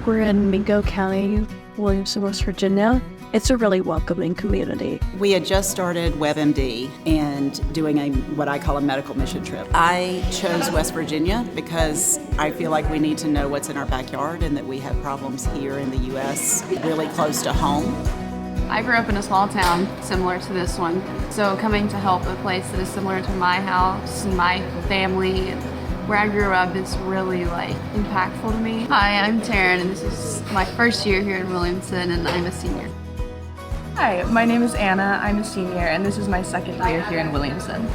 We're in Mingo County, Williamson, West Virginia. It's a really welcoming community. We had just started WebbMD and doing what I call a medical mission trip. I chose West Virginia because I feel like we need to know what's in our backyard and that we have problems here in the U.S. really close to home. I grew up in a small town similar to this one, so coming to help a place that is similar to my house and my family and where I grew up is really impactful to me. Hi, I'm Taryn and this is my first year here in Williamson and I'm a senior. Hi, my name is Anna. I'm a senior and this is my second year here in Williamson.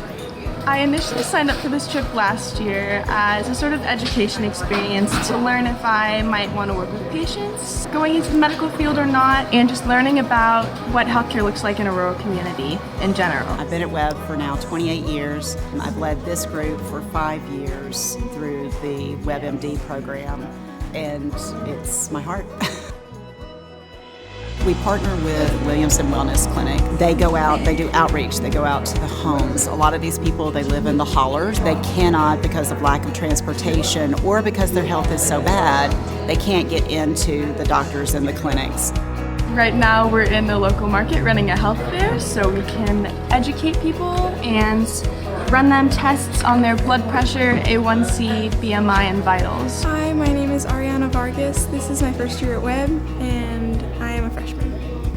I initially signed up for this trip last year as a sort of education experience to learn if I might want to work with patients, going into the medical field or not, and just learning about what healthcare looks like in a rural community in general. I've been at Webb for now 28 years. I've led this group for 5 years through the WebbMD program, and it's my heart. We partner with Williamson Wellness Clinic. They go out, they do outreach, they go out to the homes. A lot of these people, they live in the hollers. They cannot, because of lack of transportation or because their health is so bad, they can't get into the doctors and the clinics. Right now we're in the local market running a health fair so we can educate people and run them tests on their blood pressure, A1C, BMI, and vitals. Hi, my name is Ariana Vargas. This is my first year at Webb and I am a freshman.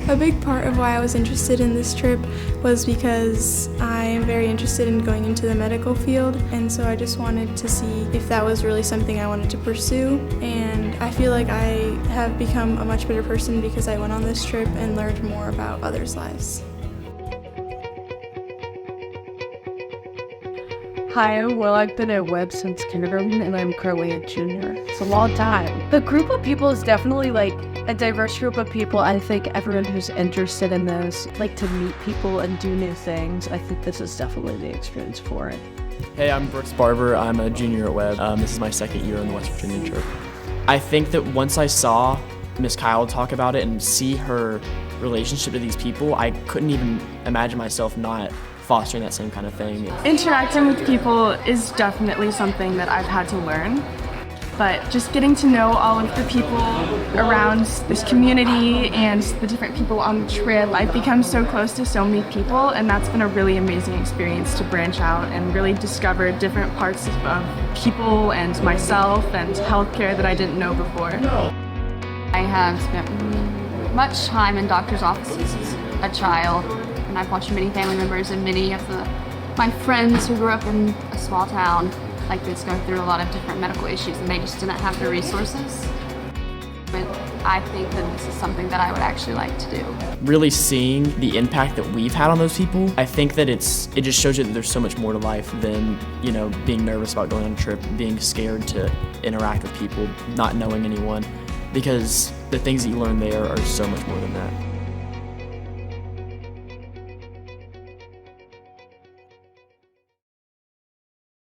A big part of why I was interested in this trip was because I am very interested in going into the medical field, and so I just wanted to see if that was really something I wanted to pursue, and I feel like I have become a much better person because I went on this trip and learned more about others' lives. Hi, well, I've been at Webb since kindergarten and I'm currently a junior. It's a long time. The group of people is definitely a diverse group of people. I think everyone who's interested in this, to meet people and do new things, I think this is definitely the experience for it. Hey, I'm Brooks Barber. I'm a junior at Webb. This is my second year on the West Virginia trip. I think that once I saw Miss Kile talk about it and see her relationship to these people, I couldn't even imagine myself not fostering that same kind of thing. Interacting with people is definitely something that I've had to learn, but just getting to know all of the people around this community and the different people on the trail, I've become so close to so many people, and that's been a really amazing experience to branch out and really discover different parts of people and myself and healthcare that I didn't know before. I have spent much time in doctor's offices as a child, and I've watched many family members and many of my friends who grew up in a small town like this go through a lot of different medical issues and they just didn't have the resources. But I think that this is something that I would actually like to do. Really seeing the impact that we've had on those people, I think that it just shows you that there's so much more to life than, being nervous about going on a trip, being scared to interact with people, not knowing anyone, because the things that you learn there are so much more than that.